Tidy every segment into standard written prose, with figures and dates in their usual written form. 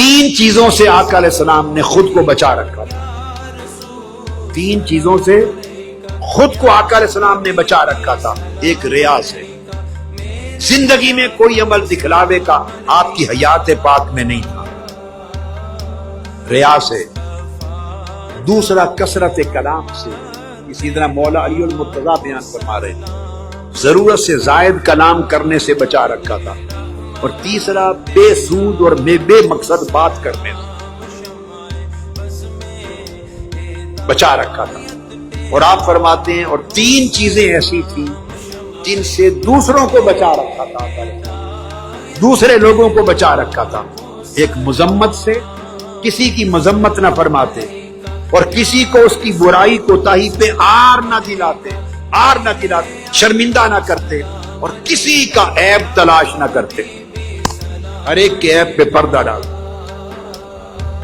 تین چیزوں سے آقا علیہ السلام نے خود کو بچا رکھا تھا. تین چیزوں سے خود کو آقا علیہ السلام نے بچا رکھا تھا. ایک ریا سے، زندگی میں کوئی عمل دکھلاوے کا آپ کی حیات پاک میں نہیں تھا، ریا سے. دوسرا کثرت کلام سے، اسی طرح مولا علی المرتضیٰ بیان فرما رہے ہیں، ضرورت سے زائد کلام کرنے سے بچا رکھا تھا. اور تیسرا بے سود اور بے مقصد بات کرنے سے بچا رکھا تھا. اور آپ فرماتے ہیں اور تین چیزیں ایسی تھیں جن سے دوسروں کو بچا رکھا تھا، دوسرے لوگوں کو بچا رکھا تھا. ایک مذمت سے، کسی کی مذمت نہ فرماتے، اور کسی کو اس کی برائی کوتاہی پہ آر نہ دلاتے، شرمندہ نہ کرتے، اور کسی کا عیب تلاش نہ کرتے، ہر ایک کے عیب پہ پردہ ڈالتے.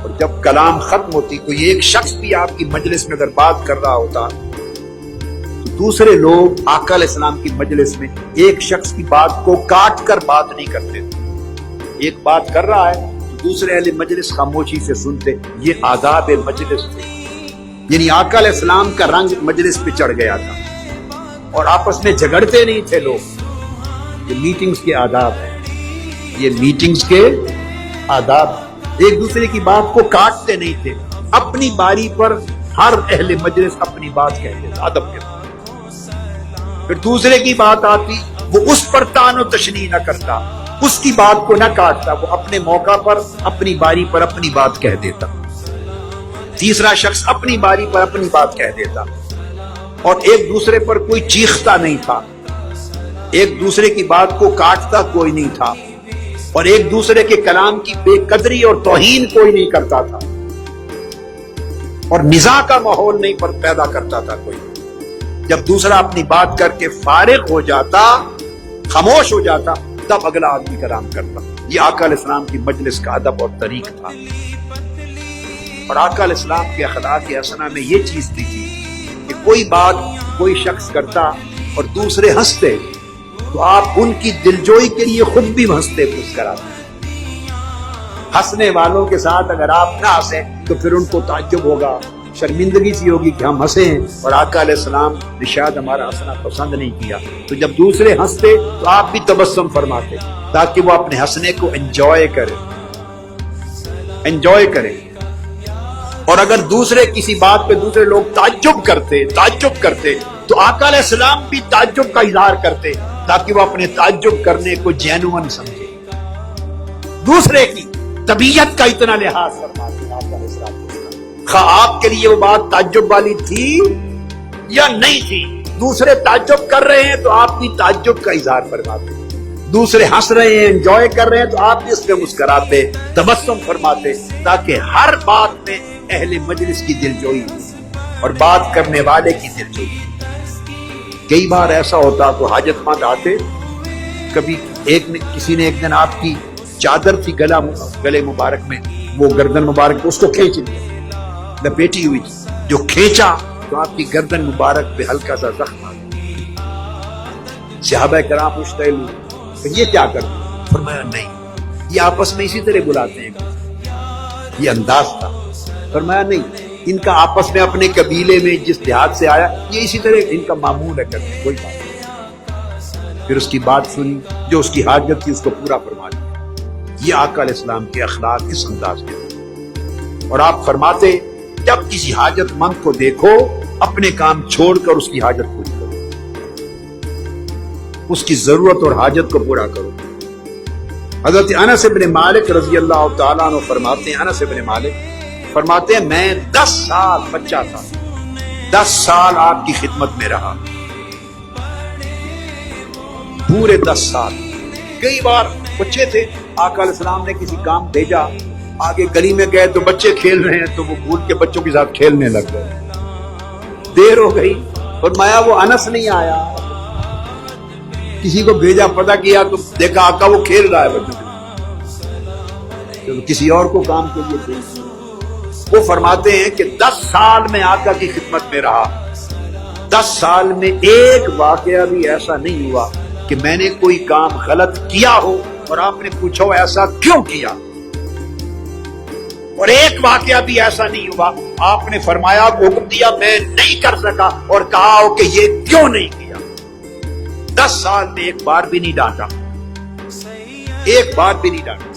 اور جب کلام ختم ہوتی، کوئی ایک شخص بھی آپ کی مجلس میں اگر بات کر رہا ہوتا تو دوسرے لوگ آقا علیہ السلام کی مجلس میں ایک شخص کی بات کو کاٹ کر بات نہیں کرتے تھے. ایک بات کر رہا ہے تو دوسرے اہل مجلس خاموشی سے سنتے. یہ آداب مجلس تھے. یعنی آقا علیہ السلام کا رنگ مجلس پہ چڑھ گیا تھا، اور آپس میں جھگڑتے نہیں تھے لوگ. یہ میٹنگز کے آداب ہیں، یہ میٹنگز کے آداب. ایک دوسرے کی بات کو کاٹتے نہیں تھے. اپنی باری پر ہر اہل مجلس اپنی بات کہتے تھے ادب کے ساتھ. پھر دوسرے کی بات آتی، وہ اس پر طعن و تشنیع نہ کرتا، اس کی بات کو نہ کاٹتا، وہ اپنے موقع پر اپنی باری پر اپنی بات کہہ دیتا. تیسرا شخص اپنی باری پر اپنی بات کہہ دیتا، اور ایک دوسرے پر کوئی چیختا نہیں تھا، ایک دوسرے کی بات کو کاٹتا کوئی نہیں تھا، اور ایک دوسرے کے کلام کی بے قدری اور توہین کوئی نہیں کرتا تھا، اور نزاع کا ماحول نہیں پر پیدا کرتا تھا کوئی. جب دوسرا اپنی بات کر کے فارغ ہو جاتا، خاموش ہو جاتا، تب اگلا آدمی کلام کرتا. یہ آقا علیہ السلام کی مجلس کا ادب اور طریق تھا. اور آقا علیہ السلام کے اخلاق حسنہ میں یہ چیز تھی کہ کوئی بات کوئی شخص کرتا اور دوسرے ہنستے تو آپ ان کی دلجوئی کے لیے خود بھی ہنستے مسکراتے. ہنسنے والوں کے ساتھ اگر آپ نہ ہنسیں تو پھر ان کو تعجب ہوگا، شرمندگی سی ہوگی کہ ہم ہنسے ہیں اور آقا علیہ السلام نے شاید ہمارا ہنسنا پسند نہیں کیا. تو جب دوسرے ہنستے تو آپ بھی تبسم فرماتے تاکہ وہ اپنے ہنسنے کو انجوائے کرے. اور اگر دوسرے کسی بات پہ دوسرے لوگ تعجب کرتے تو آقا علیہ السلام بھی تعجب کا اظہار کرتے تاکہ وہ اپنے تعجب کرنے کو جینوئن سمجھے. دوسرے کی طبیعت کا اتنا لحاظ فرماتے آقا علیہ السلام، خواہ آپ کے لیے وہ بات تعجب والی تھی یا نہیں تھی. دوسرے تعجب کر رہے ہیں تو آپ بھی تعجب کا اظہار فرماتے، دوسرے ہنس رہے ہیں، انجوائے کر رہے ہیں تو آپ بھی اس پہ مسکراتے، تبسم فرماتے، تاکہ ہر بات میں اہل مجلس کی دلجوئی اور بات کرنے والے کی دلجوئی. کئی بار ایسا ہوتا تو حاجت مند آتے، کبھی کسی نے ایک دن آپ کی چادر تھی گلے مبارک میں، وہ گردن مبارک اس کو کھینچ لیا، لپیٹی ہوئی تھی، جو کھینچا تو آپ کی گردن مبارک پہ ہلکا سا زخم آ گیا. صحابہ کرام مشتعل ہوئے کہ یہ کیا کرتے؟ فرمایا نہیں، یہ آپس میں اسی طرح بلاتے ہیں. یہ انداز تھا. فرمایا نہیں، ان کا آپس میں اپنے قبیلے میں جس دیہات سے آیا یہ اسی طرح ان کا معمول ہے کرتے، کوئی بات نہیں. پھر اس کی بات سنی، جو اس کی حاجت تھی اس کو پورا فرما دیا. یہ آقا علیہ السلام کے اخلاق اس انداز کے تھے. اور آپ فرماتے جب کسی حاجت مند کو دیکھو اپنے کام چھوڑ کر اس کی حاجت پوری کرو، اس کی ضرورت اور حاجت کو پورا کرو. حضرت انس بن مالک رضی اللہ تعالیٰ عنہ فرماتے ہیں، انس بن مالک فرماتے ہیں میں 10 سال بچہ تھا، 10 سال آپ کی خدمت میں رہا، پورے 10 سال. کئی بار بچے تھے، آقا علیہ السلام نے کسی کام بھیجا، آگے گلی میں گئے تو بچے کھیل رہے ہیں تو وہ بھول کے بچوں کے ساتھ کھیلنے لگ گئے. دیر ہو گئی، فرمایا وہ انس نہیں آیا. کسی کو بھیجا، پتہ کیا تو دیکھا آقا وہ کھیل رہا ہے بچوں کے، کسی اور کو کام کے لیے بھیج. وہ فرماتے ہیں کہ 10 سال میں آقا کی خدمت میں رہا، 10 سال میں ایک واقعہ بھی ایسا نہیں ہوا کہ میں نے کوئی کام غلط کیا ہو اور آپ نے پوچھا ہو ایسا کیوں کیا. اور ایک واقعہ بھی ایسا نہیں ہوا آپ نے فرمایا حکم دیا میں نہیں کر سکا اور کہا ہو کہ یہ کیوں نہیں کیا. 10 سال میں ایک بار بھی نہیں ڈانٹا, ایک بار بھی نہیں ڈانٹا.